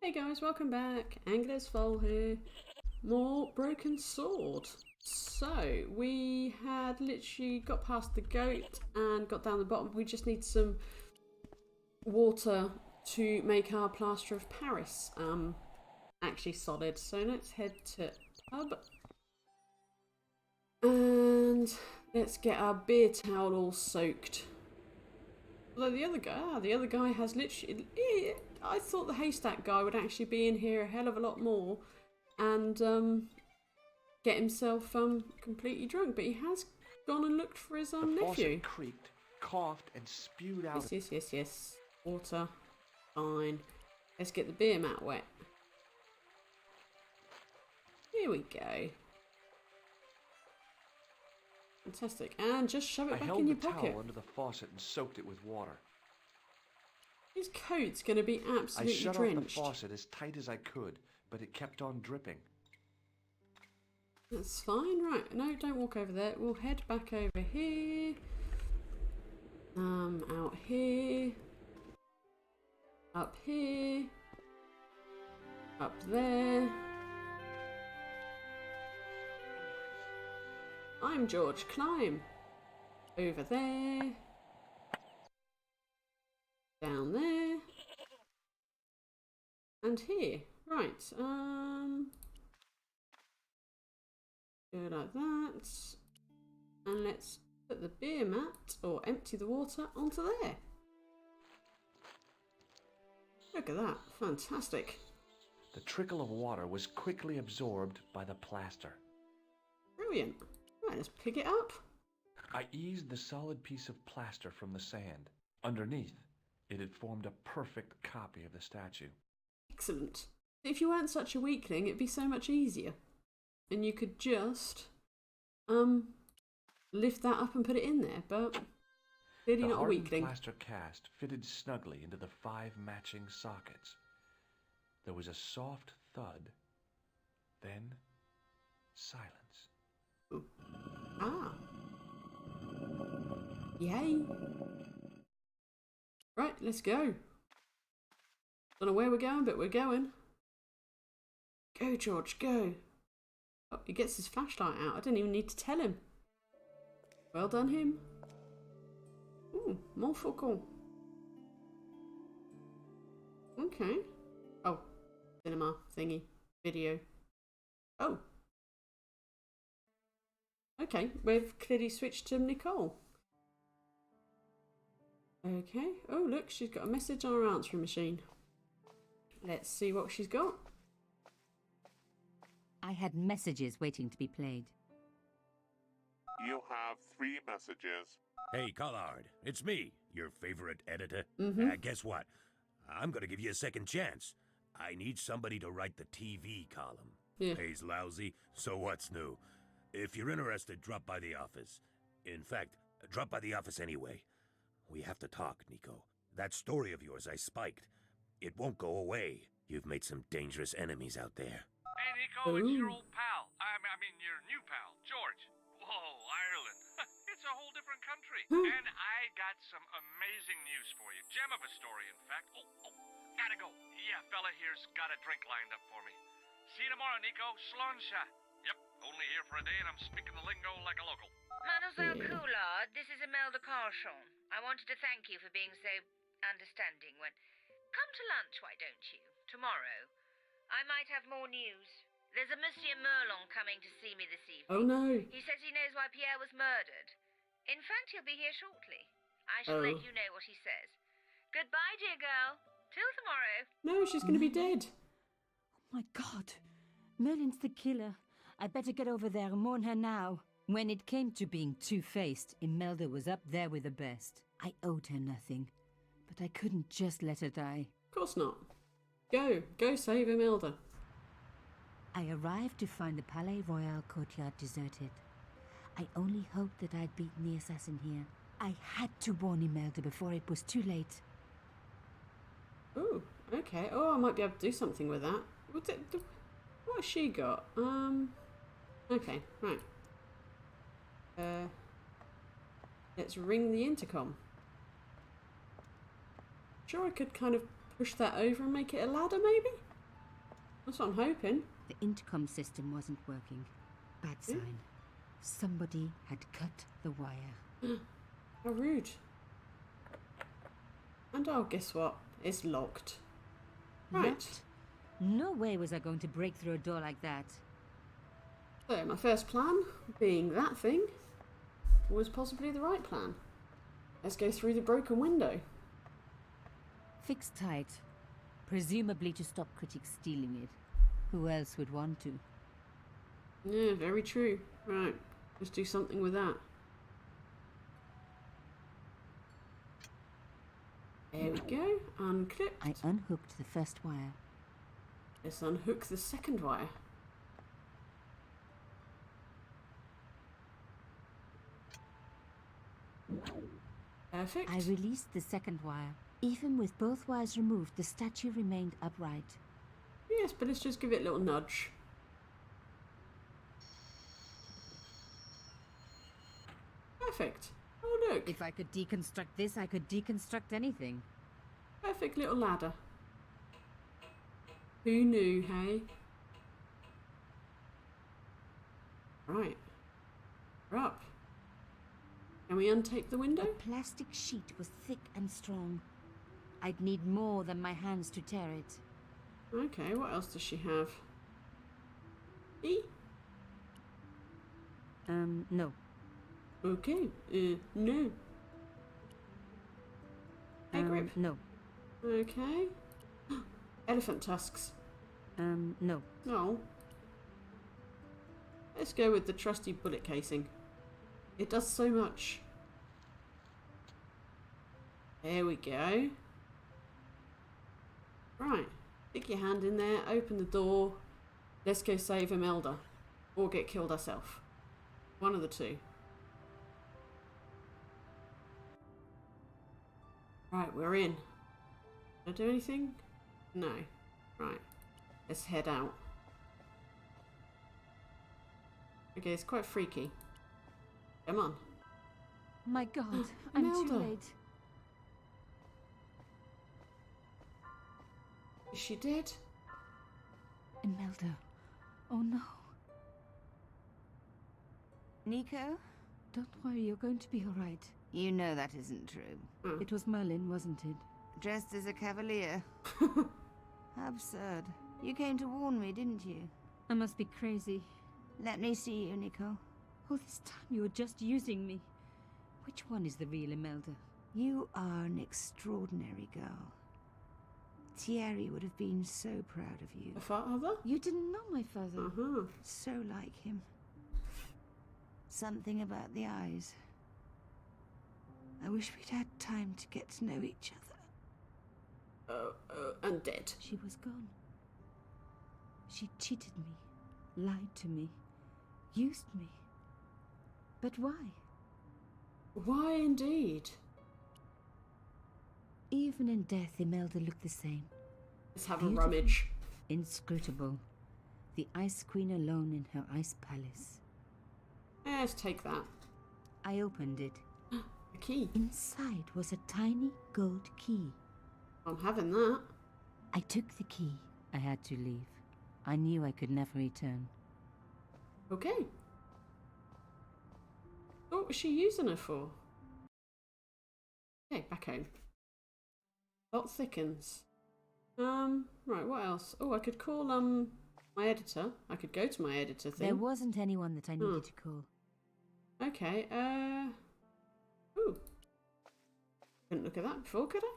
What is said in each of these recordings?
Hey guys, welcome back. Angular's Fall here. More Broken Sword. So, we had literally got past the goat and got down the bottom. We just need some water to make our plaster of Paris actually solid. So let's head to pub. And let's get our beer towel all soaked. Although the other guy has literally... I thought the haystack guy would actually be in here a hell of a lot more and get himself completely drunk, but he has gone and looked for his nephew. The faucet creaked, coughed, and spewed out. Yes. Water. Fine. Let's get the beer mat wet. Here we go. Fantastic. And just shove it back in your pocket. I held the towel under the faucet and soaked it with water. His coat's going to be absolutely drenched. I shut drenched. off the faucet as tight as I could, but it kept on dripping. That's fine. Right, no, don't walk over there. We'll head back over here. Out here. Up here. Up there. I'm George. Climb. Over there. Down there. And here. Right. Go like that. And let's put the beer mat, or empty the water, onto there. Look at that. Fantastic. The trickle of water was quickly absorbed by the plaster. Brilliant. Right, let's pick it up. I eased the solid piece of plaster from the sand. Underneath, it had formed a perfect copy of the statue. Excellent. If you weren't such a weakling, it'd be so much easier. And you could just lift that up and put it in there, but clearly not a weakling. The plaster cast fitted snugly into the 5 matching sockets. There was a soft thud, then silence. Ooh. Ah. Yay. Right, let's go. Don't know where we're going, but we're going. Go, George, go. Oh, he gets his flashlight out. I didn't even need to tell him. Well done, him. Ooh, more focal. Okay. Oh, cinema thingy. Video. Oh. Okay, we've clearly switched to Nicole. Okay. Oh, look, she's got a message on her answering machine. Let's see what she's got. I had messages waiting to be played. You have 3 messages. Hey, Collard, it's me, your favorite editor. Guess what? I'm gonna give you a second chance. I need somebody to write the TV column. Yeah. Pays lousy, so what's new? If you're interested, drop by the office. In fact, drop by the office anyway. We have to talk, Nico. That story of yours I spiked. It won't go away. You've made some dangerous enemies out there. Hey, Nico, it's your old pal. I mean, your new pal, George. Whoa, Ireland. It's a whole different country. And I got some amazing news for you. Gem of a story, in fact. Oh, gotta go. Yeah, fella here's got a drink lined up for me. See you tomorrow, Nico. Slonsha. Yep, only here for a day and I'm speaking the lingo like a local. Mademoiselle Coulard, this is Imelda Carchon. I wanted to thank you for being so understanding when... Come to lunch, why don't you? Tomorrow. I might have more news. There's a Monsieur Merlon coming to see me this evening. Oh no. He says he knows why Pierre was murdered. In fact, he'll be here shortly. I shall let you know what he says. Goodbye, dear girl. Till tomorrow. No, she's going to be dead. Oh my God. Merlin's the killer. I better get over there and warn her now. When it came to being two-faced, Imelda was up there with the best. I owed her nothing, but I couldn't just let her die. Of course not. Go save Imelda. I arrived to find the Palais Royal courtyard deserted. I only hoped that I'd beaten the assassin here. I had to warn Imelda before it was too late. Oh, okay. Oh, I might be able to do something with that. What has she got? Okay, right. Let's ring the intercom. Sure, I could kind of push that over and make it a ladder, maybe? That's what I'm hoping. The intercom system wasn't working. Bad sign. Somebody had cut the wire. How rude. And oh, guess what? It's locked. Right. Locked? No way was I going to break through a door like that. So my first plan, being that thing, was possibly the right plan. Let's go through the broken window. Fixed tight. Presumably to stop critics stealing it. Who else would want to? Yeah, very true. Right, let's do something with that. There we go, unclipped. I unhooked the first wire. Let's unhook the second wire. Perfect. I released the second wire. Even with both wires removed, the statue remained upright. Yes, but let's just give it a little nudge. Perfect. Oh look, If I could deconstruct this, I could deconstruct anything. perfect little ladder. Who knew, hey? Right. We're up. Can we untake the window? The plastic sheet was thick and strong. I'd need more than my hands to tear it. Okay, what else does she have? E? No. Okay, no. Hey, grip. No. Okay. Elephant tusks. No. No. Let's go with the trusty bullet casing. It does so much. There we go. Right. Stick your hand in there, open the door. Let's go save Imelda. Or get killed ourselves. One of the two. Right, we're in. Did I do anything? No. Right. Let's head out. Okay, it's quite freaky. Come on. My God, I'm too Imelda. late. Is she dead? Imelda. Oh no. Nico? Don't worry, you're going to be all right. You know that isn't true. It was Merlin, wasn't it? Dressed as a cavalier. How absurd. You came to warn me, didn't you? I must be crazy. Let me see you, Nico. All this time you were just using me. Which one is the real Imelda? You are an extraordinary girl. Thierry would have been so proud of you. A father? You didn't know my father. Uh-huh. So like him. Something about the eyes. I wish we'd had time to get to know each other. And dead. She was gone. She cheated me, lied to me, used me. But why? Why indeed? Even in death, Imelda looked the same. Let's have Beautiful. a rummage. Inscrutable. The Ice Queen alone in her ice palace. Let's take that. I opened it. A key. Inside was a tiny gold key. I'm having that. I took the key. I had to leave. I knew I could never return. Okay. What was she using her for? Okay, back home. Plot thickens. Right, what else? Oh, I could call, my editor. I could go to my editor thing. There wasn't anyone that I needed to call. Okay, ooh. Couldn't look at that before, could I?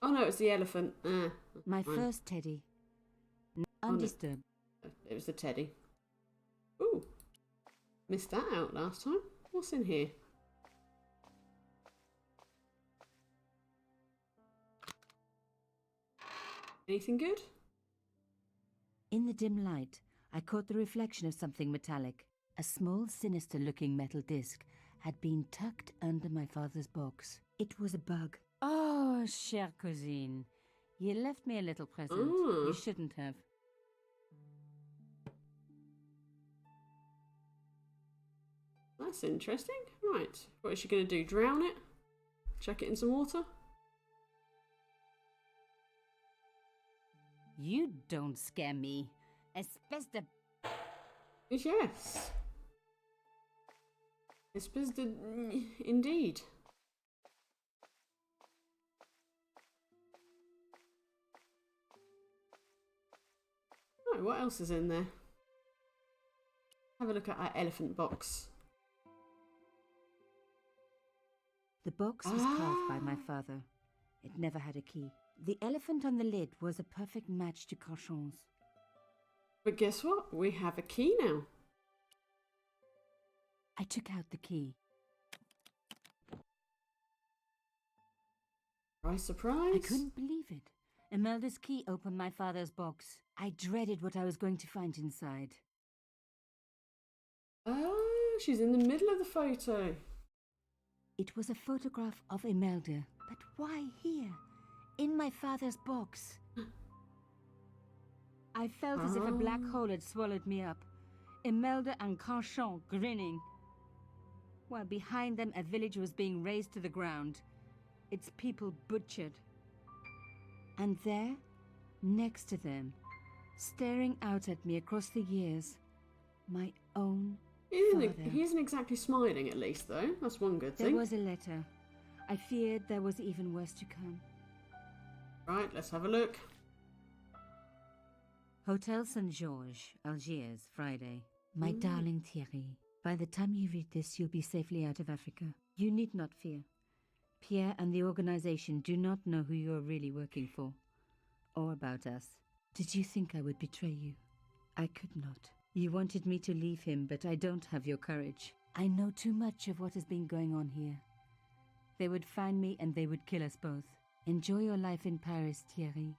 Oh no, it was the elephant. My fine. first teddy. no. Undisturbed. It was the teddy. Ooh. Missed that out last time. What's in here? Anything good? In the dim light, I caught the reflection of something metallic. A small, sinister-looking metal disc had been tucked under my father's box. It was a bug. Oh, chère cousine. You left me a little present. You shouldn't have. That's interesting. Right. What is she going to do? Drown it? Chuck it in some water? You don't scare me. Espèce de... Yes. Espèce de... Indeed. Oh, what else is in there? Have a look at our elephant box. The box was carved by my father. It never had a key. The elephant on the lid was a perfect match to Cochon's. But guess what? We have a key now. I took out the key. Surprise, surprise. I couldn't believe it. Imelda's key opened my father's box. I dreaded what I was going to find inside. Oh, she's in the middle of the photo. It was a photograph of Imelda. But why here? In my father's box. I felt as if a black hole had swallowed me up. Imelda and Cochon grinning. While behind them a village was being razed to the ground. Its people butchered. And there, next to them, staring out at me across the years, my own father. He isn't exactly smiling, at least, though. That's one good thing. There was a letter. I feared there was even worse to come. Right, let's have a look. Hotel St. Georges, Algiers, Friday. My darling Thierry, by the time you read this, you'll be safely out of Africa. You need not fear. Pierre and the organization do not know who you're really working for, or about us. Did you think I would betray you? I could not. You wanted me to leave him, but I don't have your courage. I know too much of what has been going on here. They would find me and they would kill us both. Enjoy your life in Paris, Thierry.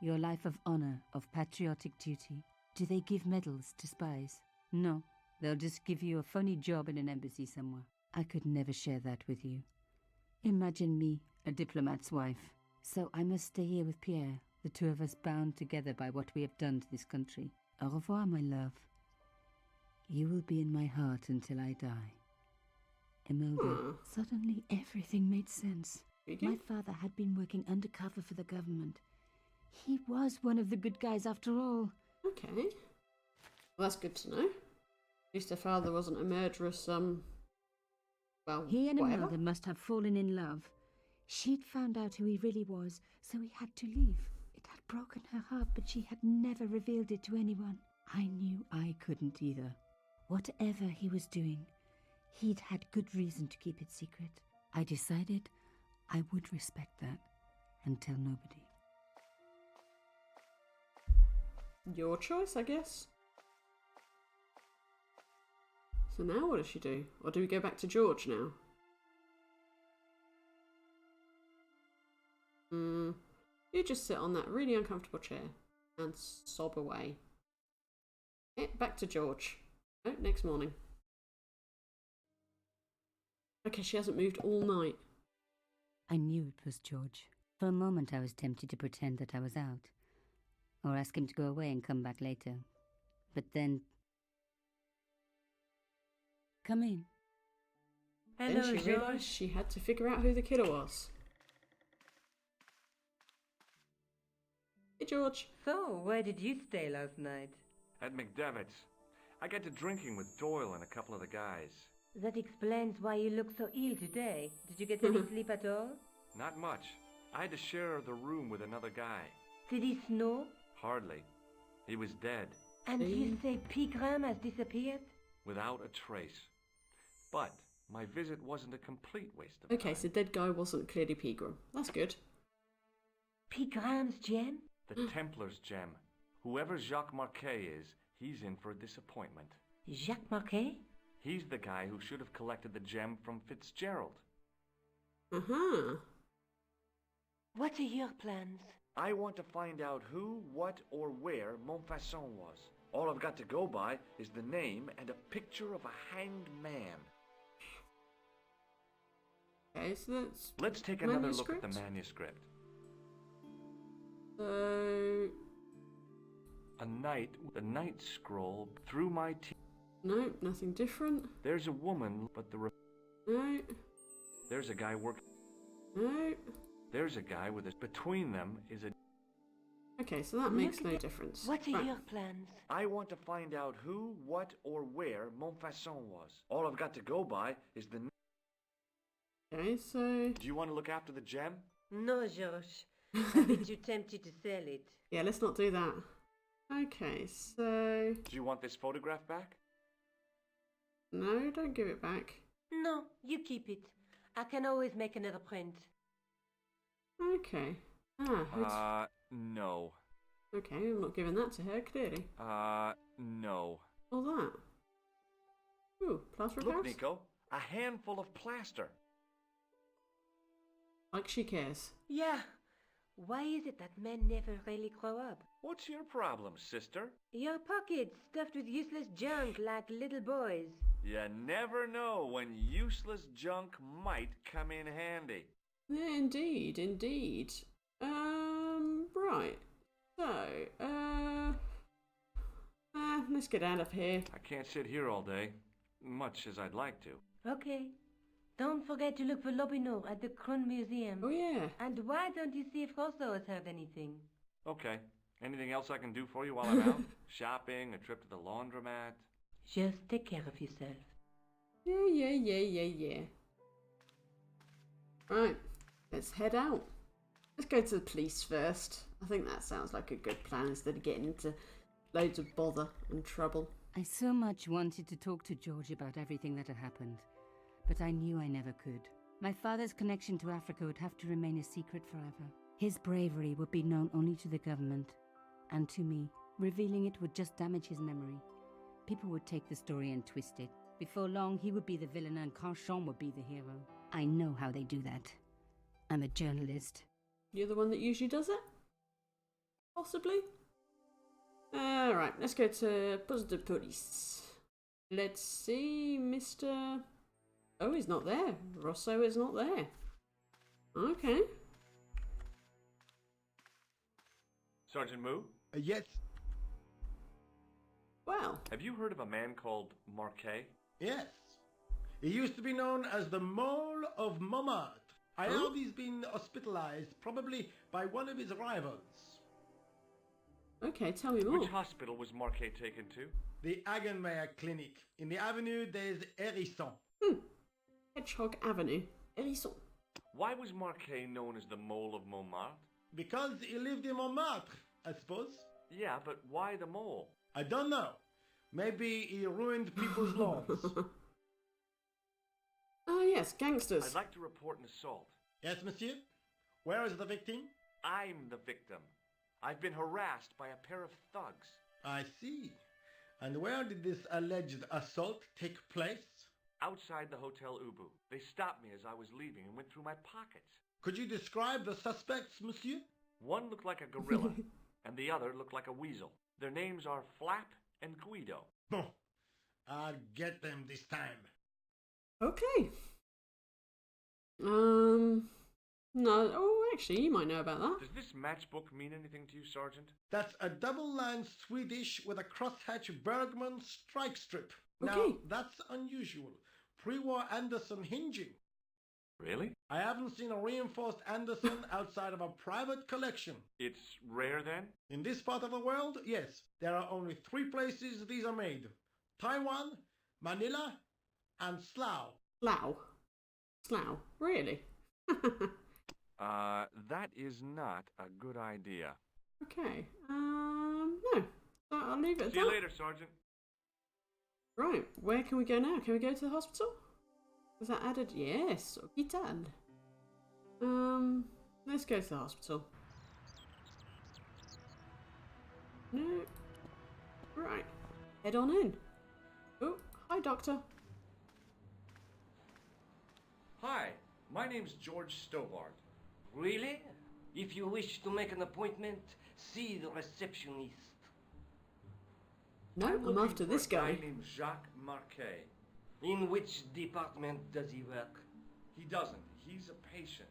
Your life of honor, of patriotic duty. Do they give medals to spies? No, they'll just give you a phony job in an embassy somewhere. I could never share that with you. Imagine me, a diplomat's wife. So I must stay here with Pierre, the two of us bound together by what we have done to this country. Au revoir, my love. You will be in my heart until I die. Imelda, suddenly everything made sense. My father had been working undercover for the government. He was one of the good guys after all. Okay. Well, that's good to know. At least her father wasn't a murderous, well, He and whatever. Imelda must have fallen in love. She'd found out who he really was, so he had to leave. It had broken her heart, but she had never revealed it to anyone. I knew I couldn't either. Whatever he was doing, he'd had good reason to keep it secret. I decided I would respect that and tell nobody. Your choice, I guess. So now what does she do? Or do we go back to George now? You just sit on that really uncomfortable chair and sob away. Back to George. Oh, next morning. Okay, she hasn't moved all night. I knew it was George. For a moment I was tempted to pretend that I was out, or ask him to go away and come back later. But then... Come in. Then she realised she had to figure out who the killer was. Hey, George. So, where did you stay last night? At McDevitt's. I got to drinking with Doyle and a couple of the guys. That explains why you look so ill today. Did you get any sleep at all? Not much. I had to share the room with another guy. Did it snow? Hardly. He was dead, And you say Pigram has disappeared? without a trace. But my visit wasn't a complete waste of time. Okay, so dead guy wasn't clearly Pegram. That's good. Pigram's gem? The Templars gem. Whoever Jacques Marquet is, he's in for a disappointment. Jacques Marquet? He's the guy who should have collected the gem from Fitzgerald. Uh-huh. What are your plans? I want to find out who, what, or where Montfaucon was. All I've got to go by is the name and a picture of a hanged man. Okay, so that's... Let's take another look at Manuscript? the manuscript. So... A knight with a night scroll through my teeth. No, nothing different. There's a woman, but No. there's a guy working. No. There's a guy with a... Between them is a... Okay, so that makes Look no at difference. What are Right. your plans? I want to find out who, what, or where Montfaucon was. All I've got to go by is the... Okay, so Do you want to look after the gem? No, George. I'm a bit too tempted to sell it. yeah, let's not do that. Okay, so Do you want this photograph back? no, don't give it back. No, you keep it. I can always make another print. Okay. No. Okay, I'm not giving that to her, clearly. No. All that. Ooh, plaster of Look, Paris? Nico, a handful of plaster. Like she cares. Yeah. Why is it that men never really grow up? What's your problem, sister? Your pockets stuffed with useless junk like little boys. You never know when useless junk might come in handy. Yeah, indeed, indeed. Right. So, let's get out of here. I can't sit here all day, much as I'd like to. Okay. Don't forget to look for Lobineau at the Kron Museum. Oh, yeah. And why don't you see if Rosso has heard anything? Okay. Anything else I can do for you while I'm out? Shopping, a trip to the laundromat? Just take care of yourself. Yeah. Right, let's head out. Let's go to the police first. I think that sounds like a good plan instead of getting into loads of bother and trouble. I so much wanted to talk to George about everything that had happened, but I knew I never could. My father's connection to Africa would have to remain a secret forever. His bravery would be known only to the government and to me. Revealing it would just damage his memory. People would take the story and twist it. Before long, he would be the villain and Carchon would be the hero. I know how they do that. I'm a journalist. You're the one that usually does it? Possibly? Alright, let's go to poste de police. Let's see, Mr... Oh, he's not there. Rosso is not there. Okay. Sergeant Moo, Yes, Well, have you heard of a man called Marquet? yes. He used to be known as the Mole of Montmartre. I Huh? know he's been hospitalized, probably by one of his rivals. okay, tell me more. Which hospital was Marquet taken to? The Hagenmeyer Clinic in the Avenue des Hérissons. Hedgehog Avenue. Hérisson. Why was Marquet known as the Mole of Montmartre? Because he lived in Montmartre, I suppose. Yeah, but why the mole? I don't know. Maybe he ruined people's lawns. Oh, yes, gangsters. I'd like to report an assault. Yes, monsieur? Where is the victim? I'm the victim. I've been harassed by a pair of thugs. I see. And where did this alleged assault take place? Outside the Hotel Ubu. They stopped me as I was leaving and went through my pockets. Could you describe the suspects, monsieur? One looked like a gorilla, and the other looked like a weasel. Their names are Flap and Guido. Bon. I'll get them this time. Okay. No. Oh, actually, you might know about that. Does this matchbook mean anything to you, Sergeant? That's a double-line Swedish with a crosshatch Bergman strike strip. Now, Okay. that's unusual. Pre-war Anderson hinging. Really? I haven't seen a reinforced Anderson outside of a private collection. It's rare then? In this part of the world, yes, there are only 3 places these are made. Taiwan, Manila, and Slough. Slough. Really? That is not a good idea. Okay. No. So I'll leave it at See that. you later, Sergeant. Right, where can we go now? Can we go to the hospital? Was that added? Yes, Opital. Let's go to the hospital. No. Right, head on in. Oh, hi, doctor. Hi, my name's George Stobart. Really? If you wish to make an appointment, see the receptionist. No, I'm looking after for this a guy guy. named Jacques Marquet. In which department does he work? He doesn't. He's a patient.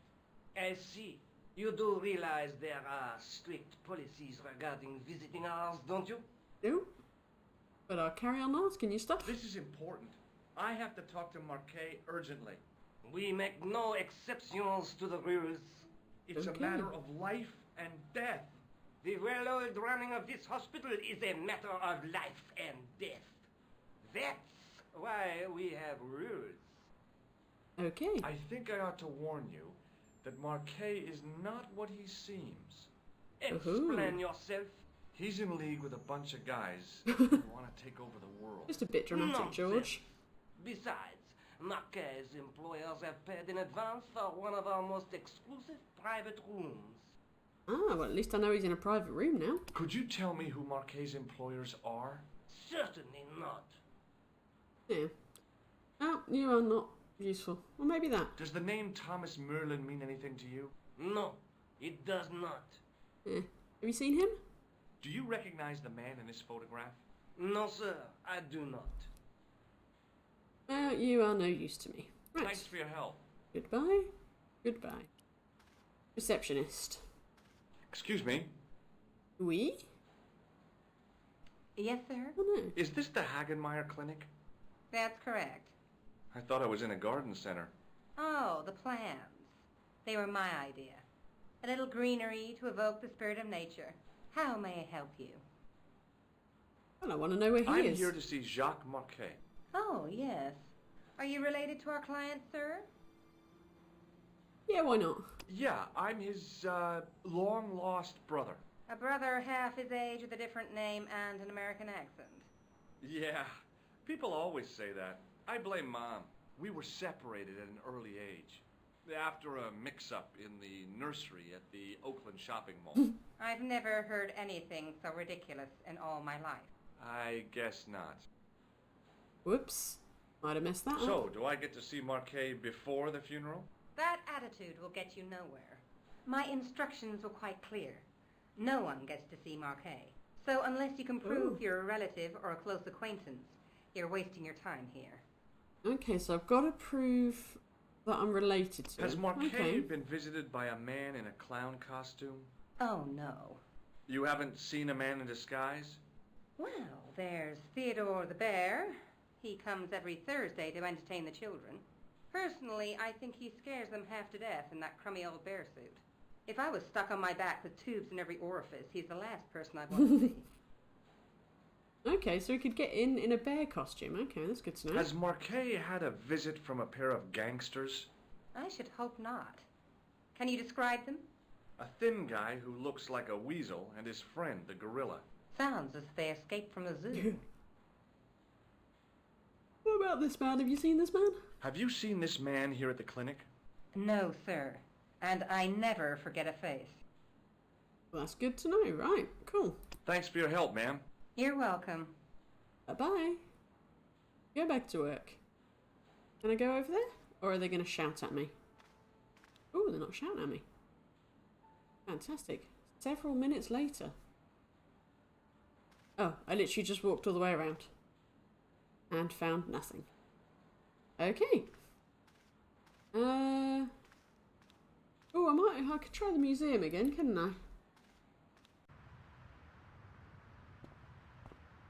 I see. You do realize there are strict policies regarding visiting hours, don't you? No. But I'll carry on asking you stuff. This is important. I have to talk to Marquet urgently. We make no exceptions to the rules. It's Okay. a matter of life and death. The well-oiled running of this hospital is a matter of life and death. That's why we have rules. Okay. I think I ought to warn you that Marquet is not what he seems. Explain yourself. He's in league with a bunch of guys who want to take over the world. Just a bit dramatic, Nonsense. George. Besides, Marquet's employers have paid in advance for one of our most exclusive private rooms. Ah, well, at least I know he's in a private room now. Could you tell me who Marquet's employers are? Certainly not. Yeah. Oh, you are not useful. Or maybe that. Does the name Thomas Merlin mean anything to you? No, it does not. Yeah. Have you seen him? Do you recognize the man in this photograph? No, sir, I do not. Well, you are no use to me. Right. Thanks for your help. Goodbye. Goodbye. Receptionist. Excuse me. Oui? Yes, sir? Oh, no. Is this the Hagenmeyer Clinic? That's correct. I thought I was in a garden center. Oh, the plants. They were my idea. A little greenery to evoke the spirit of nature. How may I help you? Well, I want to know where he I'm is. here to see Jacques Marquet. Oh, yes. Are you related to our client, sir? Yeah, why not? Yeah, I'm his, long-lost brother. A brother half his age with a different name and an American accent. Yeah, people always say that. I blame Mom. We were separated at an early age. After a mix-up in the nursery at the Oakland shopping mall. I've never heard anything so ridiculous in all my life. I guess not. Whoops. Might have messed that up. So, do I get to see Marquet before the funeral? That attitude will get you nowhere. My instructions were quite clear. No one gets to see Marquet. So unless you can prove you're a relative or a close acquaintance, you're wasting your time here. Okay, so I've got to prove that I'm related to Has him. Marquet been visited by a man in a clown costume? Oh, no. You haven't seen a man in disguise? Well, there's Theodore the Bear. He comes every Thursday to entertain the children. Personally, I think he scares them half to death in that crummy old bear suit. If I was stuck on my back with tubes in every orifice, he's the last person I'd want to see. Okay, so we could get in a bear costume. Okay, that's good to know. Has Marquet had a visit from a pair of gangsters? I should hope not. Can you describe them? A thin guy who looks like a weasel and his friend, the gorilla. Sounds as if they escaped from the zoo. What about this man? Have you seen this man? Have you seen this man here at the clinic? No, sir. And I never forget a face. Well, that's good to know. Right, cool. Thanks for your help, ma'am. You're welcome. Bye-bye. Go back to work. Can I go over there? Or are they going to shout at me? Oh, they're not shouting at me. Fantastic. Several minutes later. Oh, I literally just walked all the way around. And found nothing. Okay. Oh, I could try the museum again, couldn't I?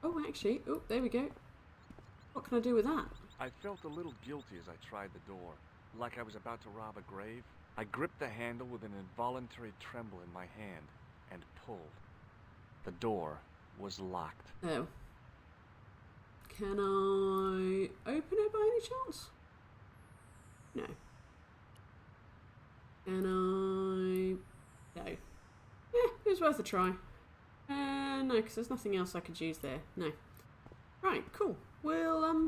Oh, actually, oh, there we go. What can I do with that? I felt a little guilty as I tried the door, like I was about to rob a grave. I gripped the handle with an involuntary tremble in my hand and pulled. The door was locked. Oh. Can I open it by any chance? No. Can I... No. Eh, it was worth a try. No, because there's nothing else I could use there. No. Right, cool. We'll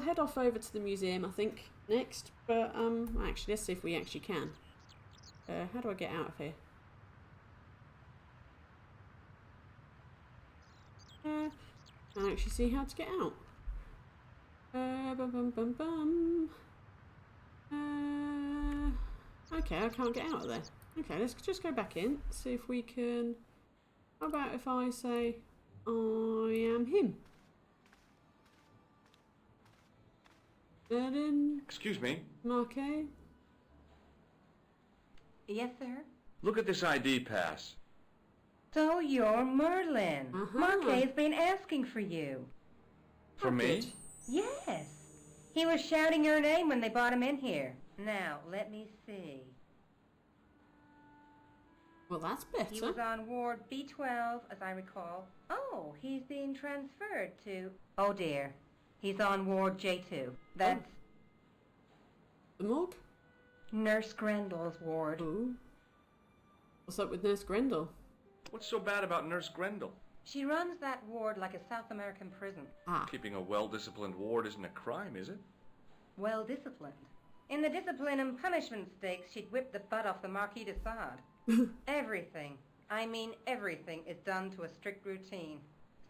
head off over to the museum, I think, next. But, actually, let's see if we actually can. How do I get out of here? Can't actually see how to get out. Okay, I can't get out of there. Okay, let's just go back in, see if we can... How about if I say, I am him? Merlin? Excuse me. Marquet? Yes, sir? Look at this ID pass. So you're Merlin. Marquet's been asking for you. For me? Yes. He was shouting your name when they brought him in here. Now, let me see. Well, that's He better. was on Ward B12, as I recall. Oh, he's being transferred to... Oh dear. He's on Ward J2. That's The morgue? Nurse Grendel's ward. Ooh. What's up with Nurse Grendel? What's so bad about Nurse Grendel? She runs that ward like a South American prison. Ah. Keeping a well-disciplined ward isn't a crime, is it? Well disciplined. In the discipline and punishment stakes, she'd whip the butt off the Marquis de Sade. Everything, I mean everything, is done to a strict routine.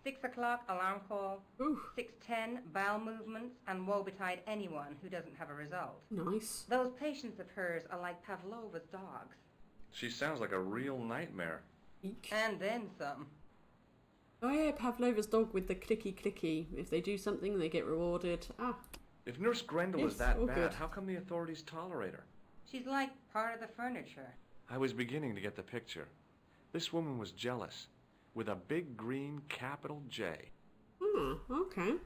6 o'clock alarm call, Ooh. 6:10 bowel movements, and woe betide anyone who doesn't have a result. Nice. Those patients of hers are like Pavlova's dogs. She sounds like a real nightmare. Eek. And then some. Oh yeah, Pavlova's dog with the clicky clicky. If they do something, they get rewarded. Ah. If Nurse Grendel Yes, is that all bad, good. how come the authorities tolerate her? She's like part of the furniture. I was beginning to get the picture. This woman was jealous, with a big green capital J. Hmm, okay.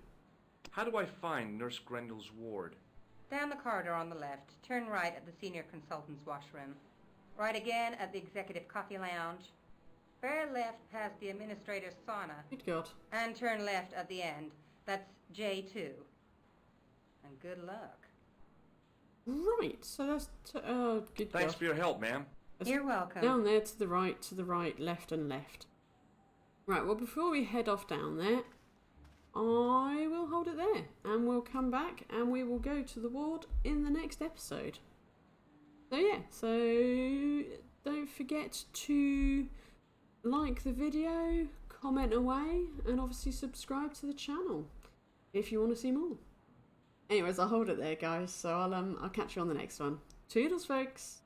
How do I find Nurse Grendel's ward? Down the corridor on the left, turn right at the senior consultant's washroom. Right again at the executive coffee lounge. Bear left past the administrator's sauna. Good God. And turn left at the end. That's J2. And good luck. Right, so that's... good Thanks God. for your help, ma'am. You're welcome. Down there, to the right, left and left. Right, well, before we head off down there, I will hold it there. And we'll come back and we will go to the ward in the next episode. So yeah, so don't forget to like the video, comment away, and obviously subscribe to the channel if you want to see more. Anyways, I'll hold it there, guys, so I'll catch you on the next one. Toodles, folks!